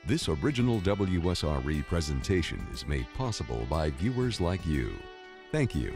This original WSRE presentation is made possible by viewers like you. Thank you.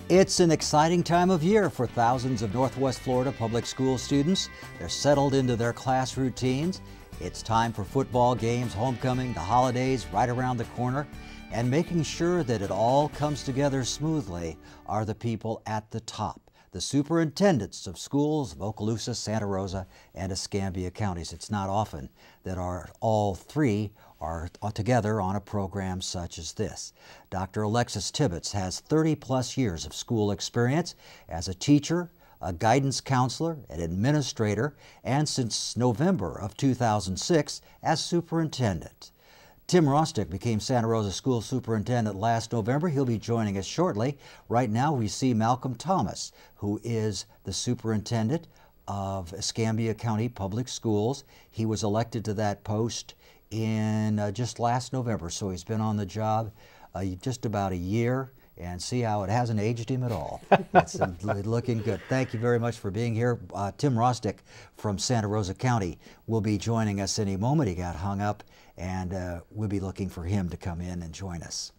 It's an exciting time of year for thousands of Northwest Florida public school students. They're settled into their class routines. It's time for football games, homecoming, the holidays right around the corner. And making sure that it all comes together smoothly are the people at the top, the superintendents of schools of Okaloosa, Santa Rosa, and Escambia counties. It's not often that all three are together on a program such as this. Dr. Alexis Tibbetts has 30-plus years of school experience as a teacher, a guidance counselor, an administrator, and since November of 2006 as superintendent. Tim Rostick became Santa Rosa School Superintendent last November. He'll be joining us shortly. Right now we see Malcolm Thomas, who is the superintendent of Escambia County Public Schools. He was elected to that post in just last November, so he's been on the job just about a year, and see how it hasn't aged him at all. It's looking good. Thank you very much for being here. Tim Rostick from Santa Rosa County will be joining us any moment. He got hung up, and we'll be looking for him to come in and join us.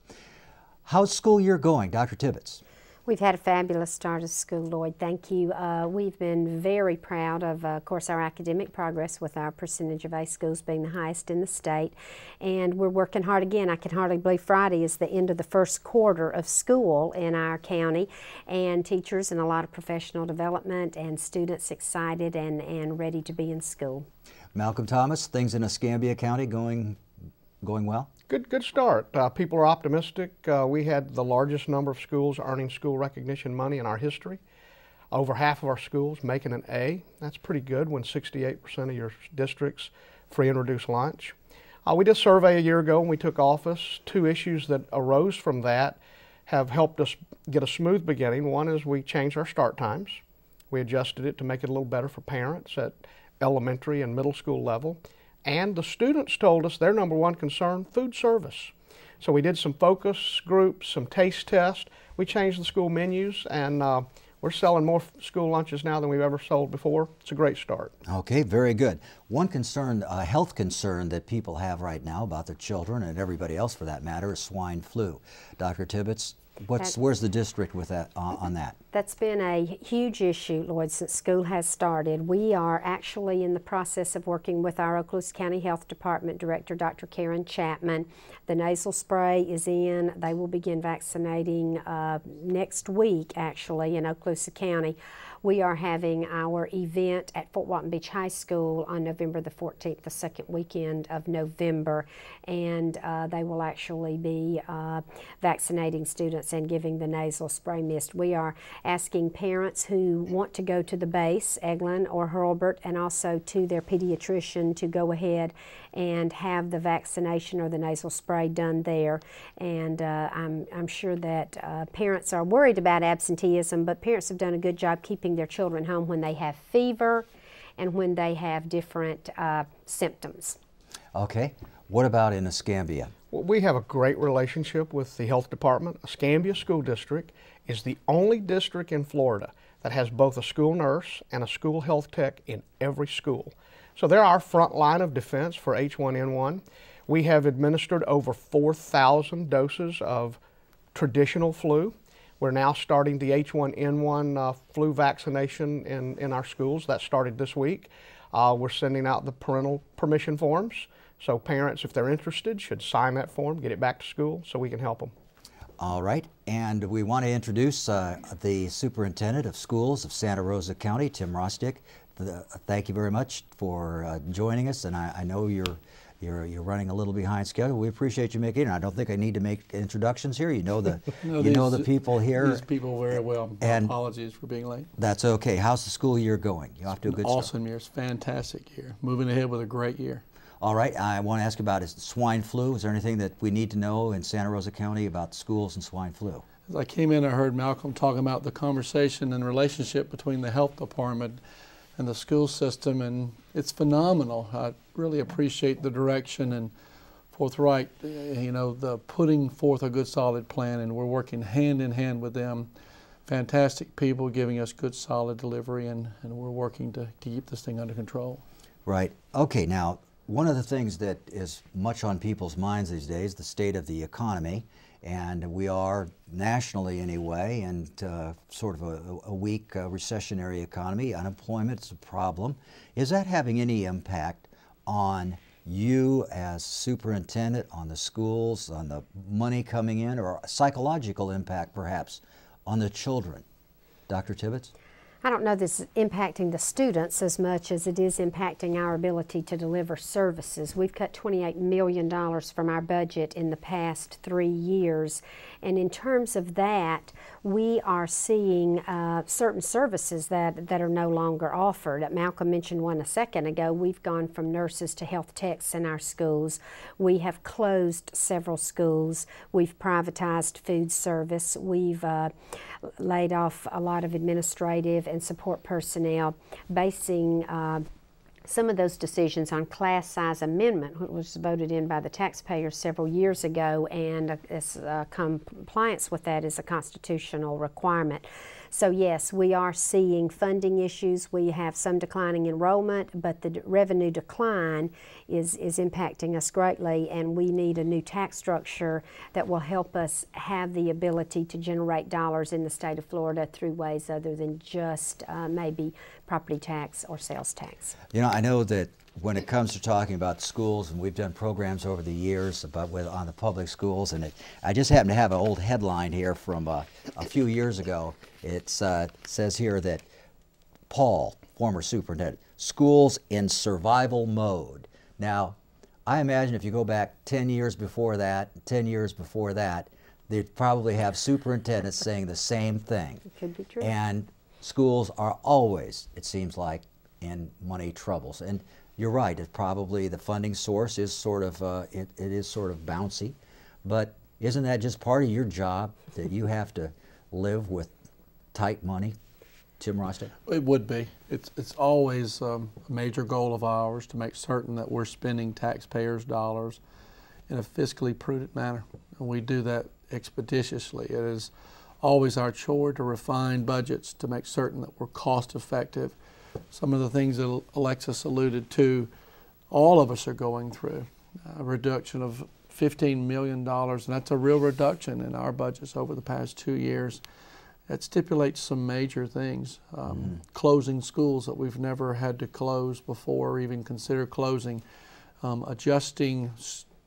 How's school year going, Dr. Tibbetts? We've had a fabulous start of school, Lloyd. Thank you. We've been very proud of course, our academic progress with our percentage of A schools being the highest in the state. And we're working hard again. I can hardly believe Friday is the end of the first quarter of school in our county, and teachers and a lot of professional development and students excited and ready to be in school. Malcolm Thomas, things in Escambia County going well? Good start. People are optimistic. We had the largest number of schools earning school recognition money in our history. Over half of our schools making an A. That's pretty good when 68% of your districts free and reduced lunch. We did a survey a year ago when we took office. Two issues that arose from that have helped us get a smooth beginning. One is we changed our start times. We adjusted it to make it a little better for parents at elementary and middle school level. And the students told us their number one concern, food service. So we did some focus groups, some taste tests. We changed the school menus, and we're selling more school lunches now than we've ever sold before. It's a great start. Okay, very good. One concern, a health concern that people have right now about their children and everybody else for that matter is swine flu. Dr. Tibbetts, where's the district with that on that? That's been a huge issue, Lloyd, since school has started. We are actually in the process of working with our Okaloosa County Health Department Director, Dr. Karen Chapman. The nasal spray is in. They will begin vaccinating next week, actually, in Okaloosa County. We are having our event at Fort Walton Beach High School on November the 14th, the second weekend of November, and they will actually be vaccinating students and giving the nasal spray mist. We are asking parents who want to go to the base, Eglin or Hurlburt, and also to their pediatrician to go ahead and have the vaccination or the nasal spray done there. And I'm sure that parents are worried about absenteeism, but parents have done a good job keeping their children home when they have fever and when they have different symptoms. Okay. What about in Escambia? Well, we have a great relationship with the health department. Escambia School District is the only district in Florida that has both a school nurse and a school health tech in every school. So they're our front line of defense for H1N1. We have administered over 4,000 doses of traditional flu. We're now starting the H1N1 flu vaccination in our schools. That started this week. We're sending out the parental permission forms. So parents, if they're interested, should sign that form, get it back to school so we can help them. All right, and we want to introduce the Superintendent of Schools of Santa Rosa County, Tim Rostick. Thank you very much for joining us, and I know you're running a little behind schedule. We appreciate you making it. I don't think I need to make introductions here. You know the know the people here. These people very well. And apologies for being late. That's okay. How's the school year going? You off to a good start? Awesome year. It's a fantastic year. Moving ahead with a great year. All right, I want to ask about swine flu. Is there anything that we need to know in Santa Rosa County about schools and swine flu? As I came in, I heard Malcolm talking about the conversation and relationship between the health department and the school system, and it's phenomenal. I really appreciate the direction and forthright, the putting forth a good solid plan, and we're working hand in hand with them. Fantastic people giving us good solid delivery, and we're working to keep this thing under control. Right. Okay, now one of the things that is much on people's minds these days, the state of the economy, and we are nationally anyway, and sort of a weak recessionary economy. Unemployment is a problem. Is that having any impact on you as superintendent, on the schools, on the money coming in, or a psychological impact perhaps on the children? Dr. Tibbetts? I don't know this is impacting the students as much as it is impacting our ability to deliver services. We've cut $28 million from our budget in the past 3 years, and in terms of that, we are seeing certain services that are no longer offered. Malcolm mentioned one a second ago. We've gone from nurses to health techs in our schools. We have closed several schools. We've privatized food service. We've laid off a lot of administrative and support personnel, basing some of those decisions on class size amendment, which was voted in by the taxpayers several years ago, and compliance with that is a constitutional requirement. So yes, we are seeing funding issues. We have some declining enrollment, but the revenue decline is impacting us greatly, and we need a new tax structure that will help us have the ability to generate dollars in the state of Florida through ways other than just maybe property tax or sales tax. You know, I know that when it comes to talking about schools, and we've done programs over the years on the public schools, and I just happen to have an old headline here from a few years ago. It says here that Paul, former superintendent, schools in survival mode. Now, I imagine if you go back 10 years before that, 10 years before that, they'd probably have superintendents saying the same thing. It could be true. And schools are always, it seems like, in money troubles. And you're right, it's probably the funding source is sort of, it is sort of bouncy, but isn't that just part of your job, that you have to live with tight money? Tim Rostick? It would be. It's always a major goal of ours to make certain that we're spending taxpayers' dollars in a fiscally prudent manner, and we do that expeditiously. It is always our chore to refine budgets to make certain that we're cost effective. Some of the things that Alexis alluded to, all of us are going through. A reduction of $15 million, and that's a real reduction in our budgets over the past 2 years. It stipulates some major things, closing schools that we've never had to close before or even consider closing, adjusting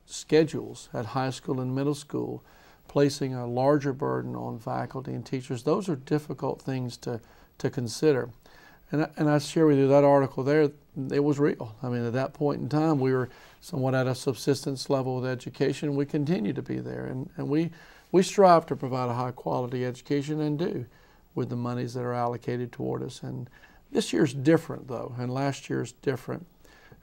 schedules at high school and middle school, placing a larger burden on faculty and teachers. Those are difficult things to consider. And I share with you that article there, it was real. I mean, at that point in time, we were somewhat at a subsistence level with education. We continue to be there, and we strive to provide a high quality education, and do, with the monies that are allocated toward us. And this year's different though, and last year's different.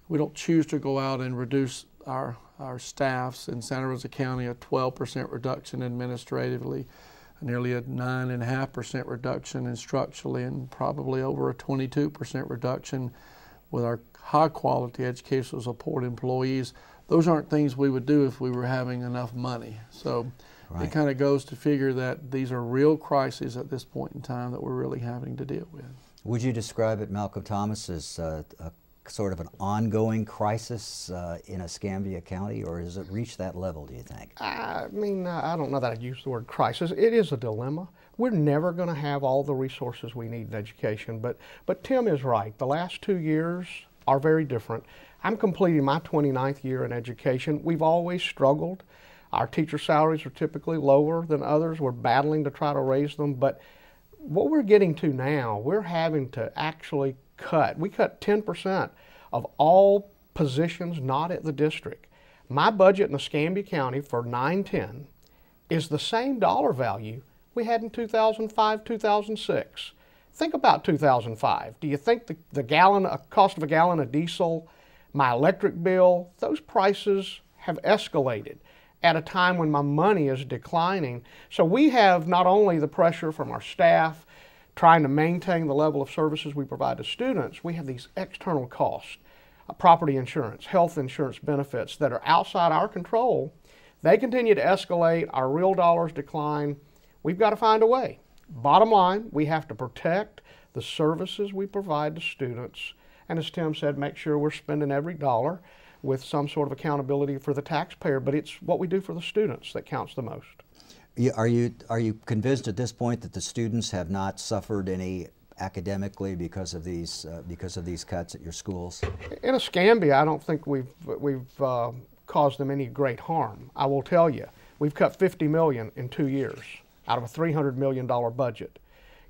We don't choose to go out and reduce our staffs in Santa Rosa County, a 12% reduction administratively, nearly a 9.5% reduction instructionally, and probably over a 22% reduction with our high quality educational support employees. Those aren't things we would do if we were having enough money. So right. It kind of goes to figure that these are real crises at this point in time that we're really having to deal with. Would you describe it, Malcolm Thomas, as a sort of an ongoing crisis in Escambia County, or has it reached that level, do you think? I mean, I don't know that I'd use the word crisis. It is a dilemma. We're never going to have all the resources we need in education, but Tim is right. The last 2 years are very different. I'm completing my 29th year in education. We've always struggled. Our teacher salaries are typically lower than others. We're battling to try to raise them, but what we're getting to now, we're having to actually cut. We cut 10% of all positions not at the district. My budget in Escambia County for 9-10 is the same dollar value we had in 2005, 2006. Think about 2005. Do you think the cost of a gallon of diesel my electric bill, those prices have escalated at a time when my money is declining. So we have not only the pressure from our staff trying to maintain the level of services we provide to students, we have these external costs, property insurance, health insurance benefits that are outside our control. They continue to escalate, our real dollars decline. We've got to find a way. Bottom line, we have to protect the services we provide to students, and as Tim said, make sure we're spending every dollar with some sort of accountability for the taxpayer, but it's what we do for the students that counts the most. Are you convinced at this point that the students have not suffered any academically because of these cuts at your schools? In Escambia, I don't think we've caused them any great harm. I will tell you, we've cut $50 million in 2 years out of a $300 million budget.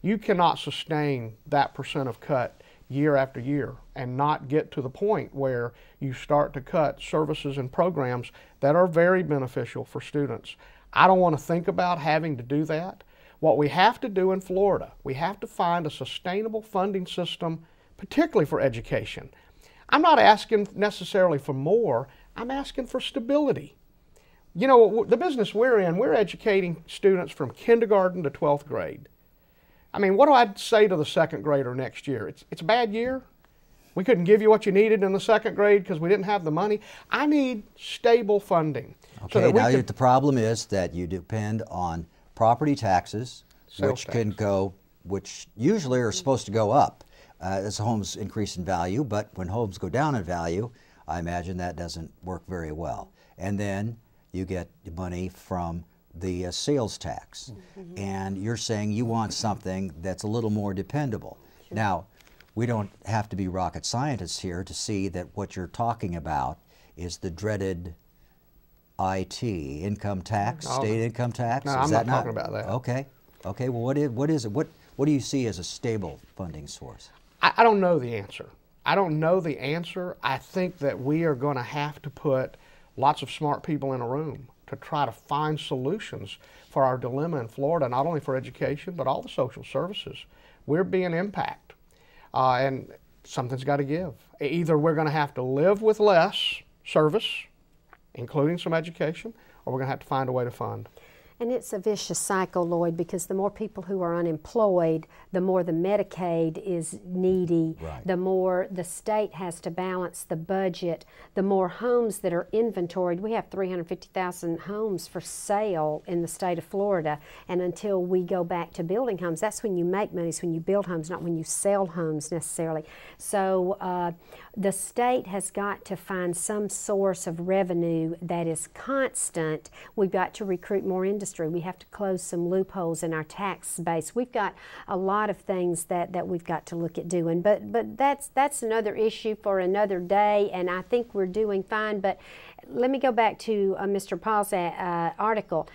You cannot sustain that percent of cut year after year and not get to the point where you start to cut services and programs that are very beneficial for students. I don't want to think about having to do that. What we have to do in Florida, we have to find a sustainable funding system, particularly for education. I'm not asking necessarily for more, I'm asking for stability. You know, the business we're in, we're educating students from kindergarten to 12th grade. I mean, what do I say to the second grader next year? It's a bad year. We couldn't give you what you needed in the second grade because we didn't have the money. I need stable funding. Okay, so now the problem is that you depend on property taxes, which usually are supposed to go up as homes increase in value, but when homes go down in value, I imagine that doesn't work very well. And then you get money from the sales tax. Mm-hmm. And you're saying you want something that's a little more dependable. Sure. Now, we don't have to be rocket scientists here to see that what you're talking about is the dreaded IT, income tax, state income tax. No, I'm not talking about that. Okay. Okay, well, what is it? What do you see as a stable funding source? I don't know the answer. I don't know the answer. I think that we are going to have to put lots of smart people in a room to try to find solutions for our dilemma in Florida, not only for education, but all the social services. We're being impacted, and something's got to give. Either we're going to have to live with less service, including some education, or we're going to have to find a way to fund. And it's a vicious cycle, Lloyd, because the more people who are unemployed, the more the Medicaid is needy, right. The more the state has to balance the budget, the more homes that are inventoried. We have 350,000 homes for sale in the state of Florida, and until we go back to building homes, that's when you make money, is when you build homes, not when you sell homes necessarily. So the state has got to find some source of revenue that is constant. We've got to recruit more industry. We have to close some loopholes in our tax base. We've got a lot of things that we've got to look at doing, but that's another issue for another day, and I think we're doing fine. But let me go back to Mr. Paul's article.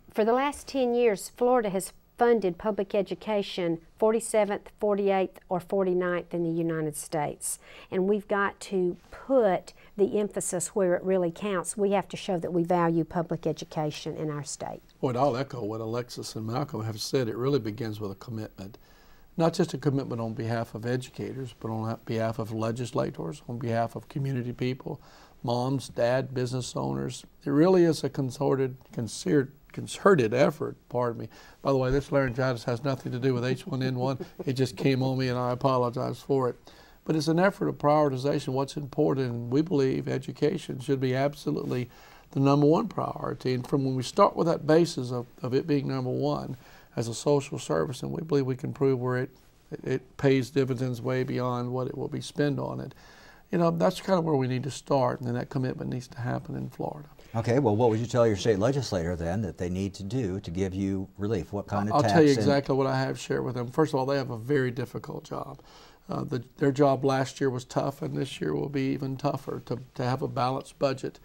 For the last 10 years, Florida has funded public education 47th, 48th, or 49th in the United States. And we've got to put the emphasis where it really counts. We have to show that we value public education in our state. Well, I'll echo what Alexis and Malcolm have said. It really begins with a commitment. Not just a commitment on behalf of educators, but on behalf of legislators, on behalf of community people, moms, dad, business owners. It really is a concerted effort, pardon me. By the way, this laryngitis has nothing to do with H1N1. It just came on me, and I apologize for it. But it's an effort of prioritization. What's important, and we believe education should be absolutely the #1 priority. And from when we start with that basis of it being #1 as a social service, and we believe we can prove where it pays dividends way beyond what it will be spent on it, you know, that's kind of where we need to start, and then that commitment needs to happen in Florida. Okay, well, what would you tell your state legislator then that they need to do to give you relief? What kind of tax? I'll tell you exactly what I have shared with them. First of all, they have a very difficult job. Their job last year was tough, and this year will be even tougher to have a balanced budget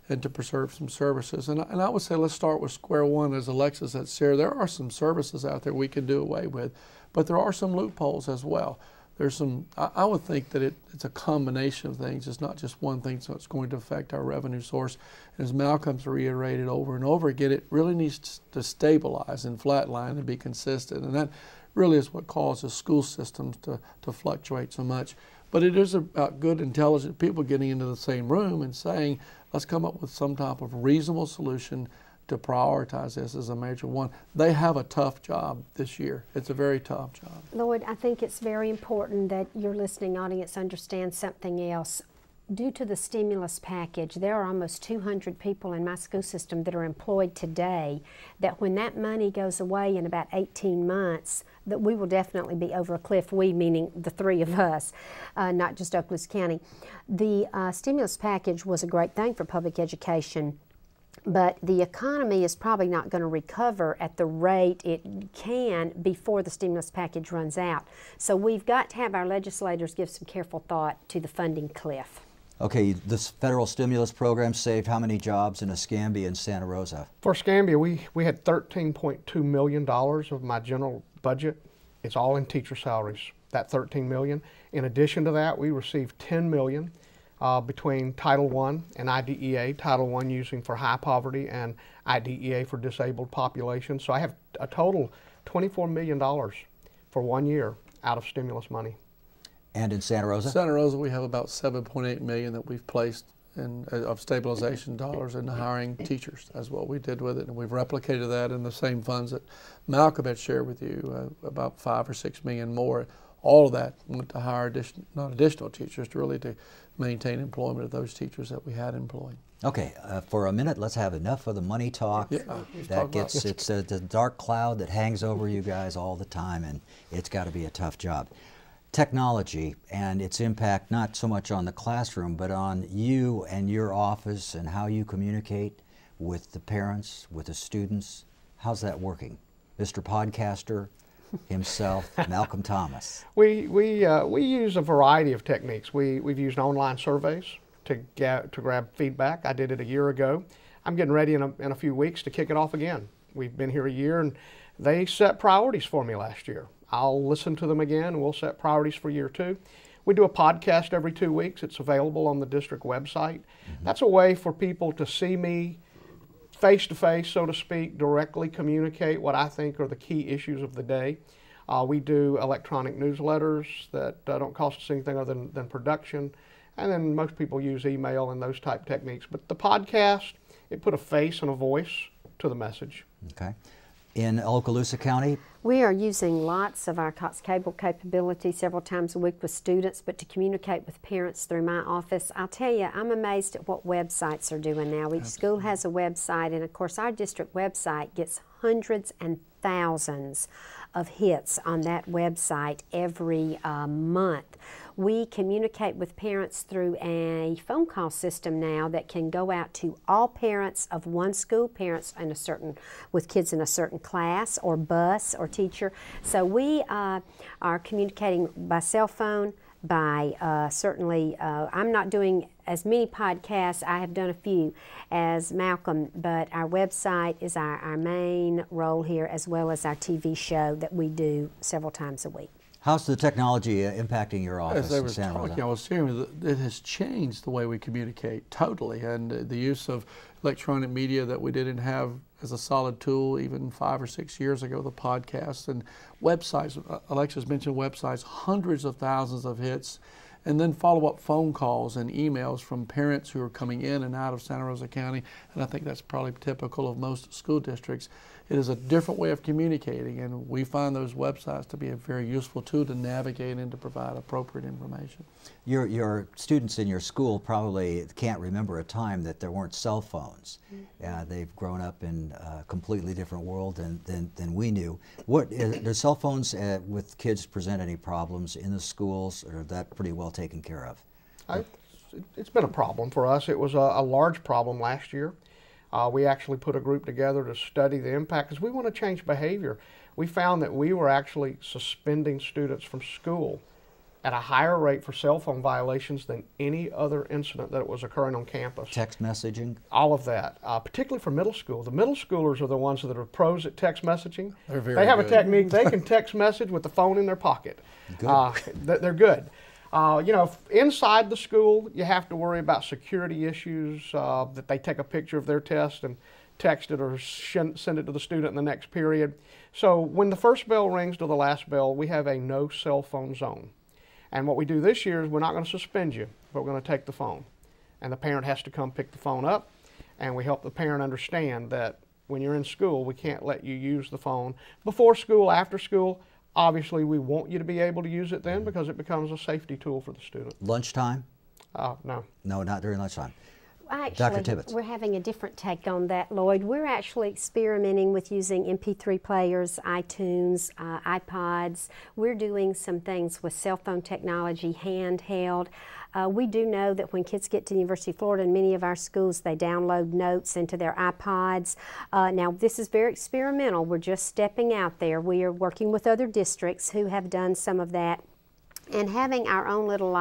and to preserve some services. And I would say let's start with square one. As Alexis had shared, there are some services out there we can do away with, but there are some loopholes as well. There's some, I would think that it's a combination of things. It's not just one thing that's going to affect our revenue source. And as Malcolm's reiterated over and over again, it really needs to stabilize and flatline and be consistent. And that really is what causes school systems to fluctuate so much. But it is about good, intelligent people getting into the same room and saying, let's come up with some type of reasonable solution to prioritize this as a major one. They have a tough job this year. It's a very tough job. Lloyd, I think it's very important that your listening audience understands something else. Due to the stimulus package, there are almost 200 people in my school system that are employed today, that when that money goes away in about 18 months, that we will definitely be over a cliff, we meaning the three of us, not just Okaloosa County. The stimulus package was a great thing for public education, but the economy is probably not going to recover at the rate it can before the stimulus package runs out. So we've got to have our legislators give some careful thought to the funding cliff. Okay, this federal stimulus program saved how many jobs in Escambia and Santa Rosa? For Escambia, we had $13.2 million of my general budget. It's all in teacher salaries, that $13 million. In addition to that, we received $10 million between Title I and IDEA, Title I using for high poverty and IDEA for disabled populations. So I have a total $24 million for 1 year out of stimulus money. And in Santa Rosa? Santa Rosa, we have about $7.8 million that we've placed of stabilization dollars into hiring teachers. That's what we did with it, and we've replicated that in the same funds that Malcolm had shared with you, about $5 or $6 million more. All of that went to hire not additional teachers, really to maintain employment of those teachers that we had employed. Okay, for a minute, let's have enough of the money talk. Yeah, It's the dark cloud that hangs over you guys all the time, and it's got to be a tough job. Technology and its impact not so much on the classroom, but on you and your office and how you communicate with the parents, with the students. How's that working? Mr. Podcaster himself, Malcolm Thomas. We use a variety of techniques. We've used online surveys to grab feedback. I did it a year ago. I'm getting ready in a few weeks to kick it off again. We've been here a year, and they set priorities for me last year. I'll listen to them again, and we'll set priorities for year two. We do a podcast every 2 weeks. It's available on the district website. That's a way for people to see me face to face, so to speak, directly communicate what I think are the key issues of the day. We do electronic newsletters that don't cost us anything other than production. And then most people use email and those type techniques. But the podcast, it put a face and a voice to the message. Okay. In Okaloosa County? We are using lots of our Cox Cable capability several times a week with students, but to communicate with parents through my office, I'll tell you, I'm amazed at what websites are doing now. Each school has a website, and of course our district website gets hundreds and thousands of hits on that website every month. We communicate with parents through a phone call system now that can go out to all parents of one school, parents in with kids in a certain class or bus or teacher. So we are communicating by cell phone, by certainly, I'm not doing as many podcasts, I have done a few as Malcolm, but our website is our main role here, as well as our TV show that we do several times a week. How's the technology impacting your office As I in was Santa Rosa? talking, I was hearing that it has changed the way we communicate totally, and the use of electronic media that we didn't have as a solid tool even 5 or 6 years ago, the podcasts and websites. Alexis mentioned websites, hundreds of thousands of hits, and then follow-up phone calls and emails from parents who are coming in and out of Santa Rosa County, and I think that's probably typical of most school districts. It is a different way of communicating, and we find those websites to be a very useful tool to navigate and to provide appropriate information. Your students in your school probably can't remember a time that there weren't cell phones. They've grown up in a completely different world than we knew. Do cell phones with kids present any problems in the schools, or is that pretty well taken care of? It's been a problem for us. It was a large problem last year. We actually put a group together to study the impact because we want to change behavior. We found that we were actually suspending students from school at a higher rate for cell phone violations than any other incident that was occurring on campus. Text messaging? All of that, particularly for middle school. The middle schoolers are the ones that are pros at text messaging. They have a technique, they can text message with the phone in their pocket. Good. They're good. You know, inside the school, you have to worry about security issues, that they take a picture of their test and text it or send it to the student in the next period. So when the first bell rings to the last bell, we have a no cell phone zone. And what we do this year is we're not going to suspend you, but we're going to take the phone. And the parent has to come pick the phone up, and we help the parent understand that when you're in school, we can't let you use the phone before school, after school. Obviously, we want you to be able to use it then because it becomes a safety tool for the student. Lunchtime? No. No, not during lunchtime. Actually, Dr. Tibbetts. We're having a different take on that, Lloyd. We're actually experimenting with using MP3 players, iTunes, iPods. We're doing some things with cell phone technology, handheld. We do know that when kids get to the University of Florida, in many of our schools, they download notes into their iPods. Now, this is very experimental. We're just stepping out there. We are working with other districts who have done some of that, and having our own little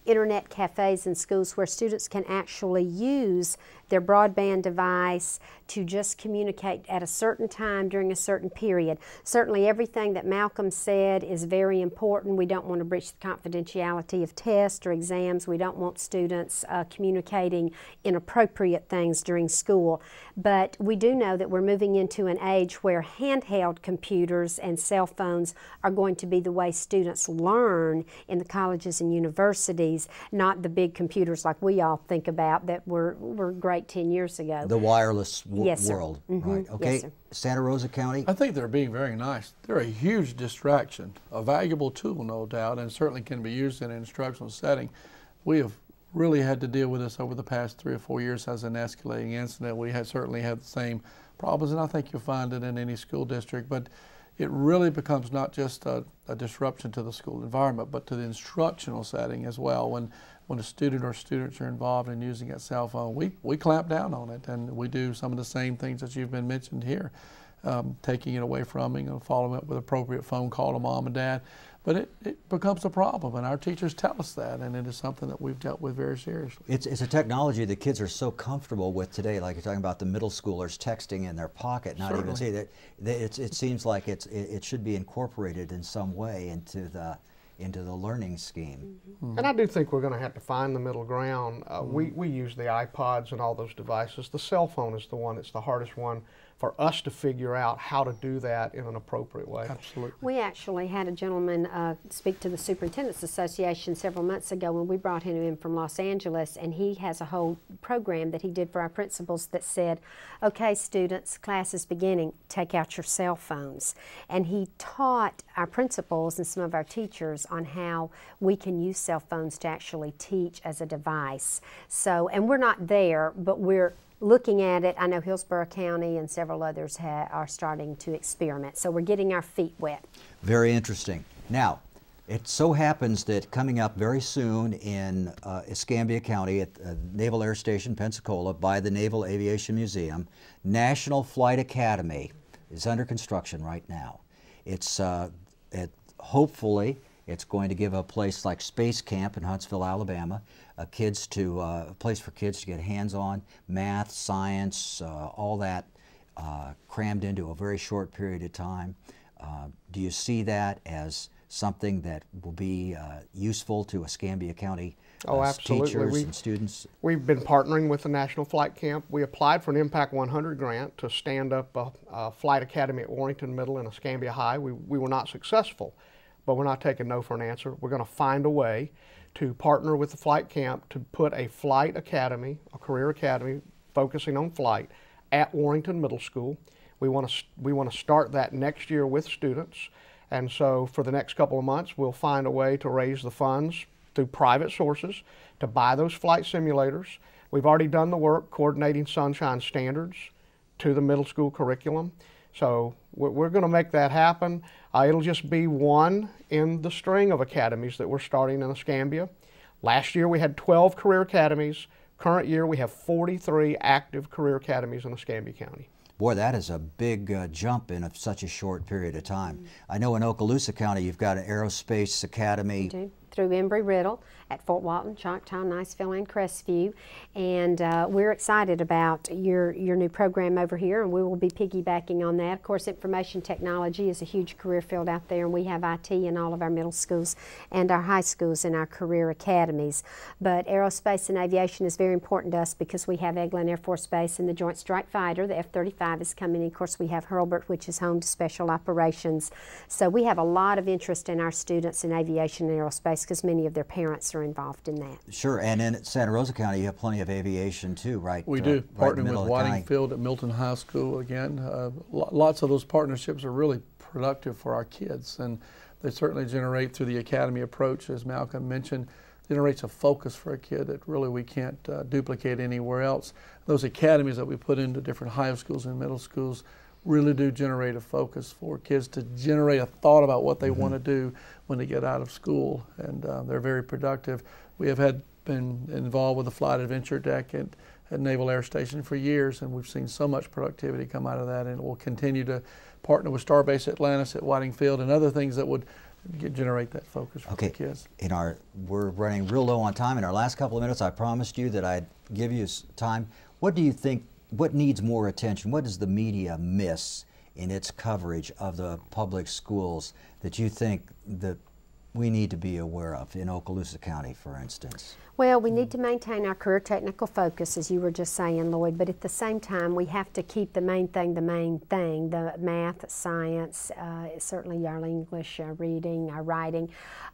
internet cafes in schools where students can actually use their broadband device to just communicate at a certain time during a certain period. Certainly everything that Malcolm said is very important. We don't want to breach the confidentiality of tests or exams. We don't want students communicating inappropriate things during school. But we do know that we're moving into an age where handheld computers and cell phones are going to be the way students learn in the colleges and universities, not the big computers like we all think about that were great 10 years ago. The wireless Yes, world, mm-hmm. right? Okay, Yes, sir. Santa Rosa County. I think they're being very nice. They're a huge distraction, a valuable tool, no doubt, and certainly can be used in an instructional setting. We have really had to deal with this over the past 3 or 4 years as an escalating incident. We have certainly had the same problems, and I think you'll find it in any school district, but it really becomes not just a disruption to the school environment, but to the instructional setting as well. When a student or students are involved in using a cell phone, we clamp down on it, and we do some of the same things that you've been mentioned here, taking it away from them and following up with appropriate phone call to mom and dad. But it becomes a problem, and our teachers tell us that, and it is something that we've dealt with very seriously. It's a technology that kids are so comfortable with today, like you're talking about the middle schoolers texting in their pocket, not even see that. It seems like it should be incorporated in some way into the learning scheme. Mm-hmm. And I do think we're going to have to find the middle ground. We use the iPods and all those devices. The cell phone is the one that's the hardest one for us to figure out how to do that in an appropriate way. Absolutely. We actually had a gentleman speak to the Superintendents Association several months ago when we brought him in from Los Angeles, and he has a whole program that he did for our principals that said, okay, students, class is beginning, take out your cell phones. And he taught our principals and some of our teachers on how we can use cell phones to actually teach as a device. So, and we're not there, but we're looking at it. I know Hillsborough County and several others are starting to experiment. So we're getting our feet wet. Very interesting. Now, it so happens that coming up very soon in Escambia County at Naval Air Station, Pensacola, by the Naval Aviation Museum, National Flight Academy is under construction right now. It's hopefully it's going to give a place like Space Camp in Huntsville, Alabama, a place for kids to get hands-on math, science, all that crammed into a very short period of time. Do you see that as something that will be useful to Escambia County teachers and students? We've been partnering with the National Flight Camp. We applied for an Impact 100 grant to stand up a flight academy at Warrington Middle and Escambia High. We were not successful, but we're not taking no for an answer. We're going to find a way to partner with the flight camp to put a flight academy, a career academy focusing on flight at Warrington Middle School. We want to start that next year with students, and so for the next couple of months we'll find a way to raise the funds through private sources to buy those flight simulators. We've already done the work coordinating Sunshine Standards to the middle school curriculum. So we're going to make that happen. It'll just be one in the string of academies that we're starting in Escambia. Last year we had 12 career academies. Current year we have 43 active career academies in Escambia County. Boy, that is a big jump in such a short period of time. I know in Okaloosa County you've got an aerospace academy. We do, through Embry-Riddle at Fort Walton, Choctaw, Niceville, and Crestview. And we're excited about your new program over here, and we will be piggybacking on that. Of course, information technology is a huge career field out there, and we have IT in all of our middle schools and our high schools and our career academies. But aerospace and aviation is very important to us because we have Eglin Air Force Base and the Joint Strike Fighter. The F-35 is coming. Of course, we have Hurlburt, which is home to special operations. So we have a lot of interest in our students in aviation and aerospace because many of their parents are involved in that. Sure, and in Santa Rosa County, you have plenty of aviation too, right? We do, right in the partnering middle with of the Whiting county. Field at Milton High School again. Lots of those partnerships are really productive for our kids, and they certainly generate through the academy approach, as Malcolm mentioned, generates a focus for a kid that really we can't duplicate anywhere else. Those academies that we put into different high schools and middle schools really do generate a focus for kids to generate a thought about what they want to do when they get out of school, and they're very productive. We have been involved with the flight adventure deck at Naval Air Station for years, and we've seen so much productivity come out of that, and we'll continue to partner with Starbase Atlantis at Whiting Field and other things that would generate that focus for the kids. We're running real low on time. In our last couple of minutes, I promised you that I'd give you time. What do you think, what needs more attention? What does the media miss in its coverage of the public schools that you think that we need to be aware of in Okaloosa County, for instance? Well, we need to maintain our career technical focus, as you were just saying, Lloyd, but at the same time, we have to keep the main thing, the math, science, certainly our English, our reading, our writing.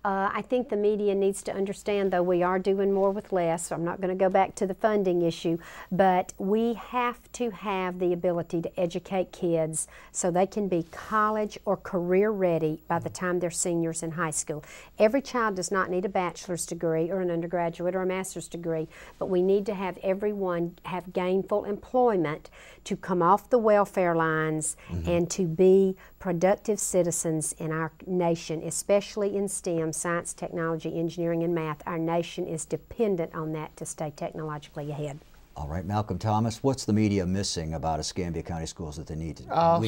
I think the media needs to understand, though we are doing more with less, so I'm not going to go back to the funding issue, but we have to have the ability to educate kids so they can be college or career ready by the time they're seniors in high school. Every child does not need a bachelor's degree or an undergraduate or a master's degree, but we need to have everyone have gainful employment to come off the welfare lines and to be productive citizens in our nation, especially in STEM, science, technology, engineering, and math. Our nation is dependent on that to stay technologically ahead. All right, Malcolm Thomas, what's the media missing about Escambia County schools that we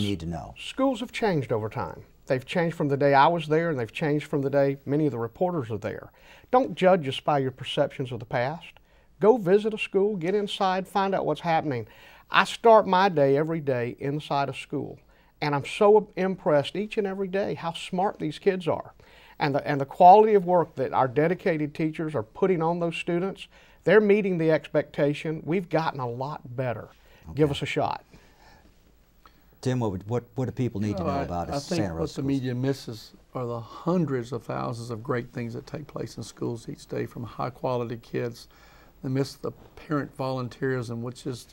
need to know? Schools have changed over time. They've changed from the day I was there, and they've changed from the day many of the reporters are there. Don't judge us by your perceptions of the past. Go visit a school, get inside, find out what's happening. I start my day every day inside a school, and I'm so impressed each and every day how smart these kids are. And the quality of work that our dedicated teachers are putting on those students, they're meeting the expectation. We've gotten a lot better. Okay. Give us a shot. Tim, what do people need to know about Santa Rosa schools? I think what the media misses are the hundreds of thousands of great things that take place in schools each day from high-quality kids. They miss the parent volunteerism, which is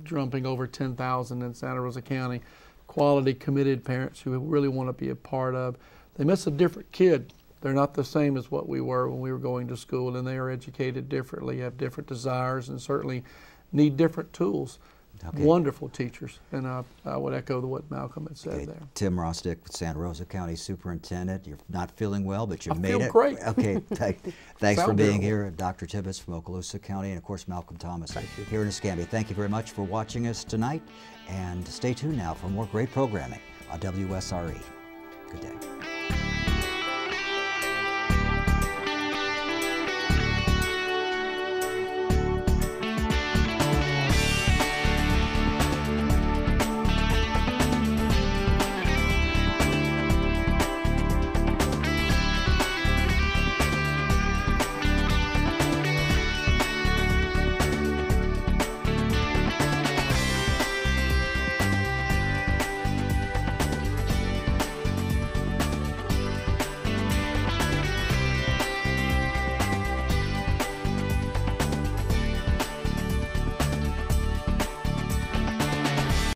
jumping over 10,000 in Santa Rosa County. Quality, committed parents who really want to be a part of. They miss a different kid. They're not the same as what we were when we were going to school, and they are educated differently, have different desires, and certainly need different tools. Okay. Wonderful teachers, and I would echo what Malcolm had said there. Tim Rostick, Santa Rosa County Superintendent. You're not feeling well, but you made it. I feel great. Okay, thanks for being here. Dr. Tibbetts from Okaloosa County, and of course Malcolm Thomas here in Escambia. Thank you very much for watching us tonight, and stay tuned now for more great programming on WSRE. Good day.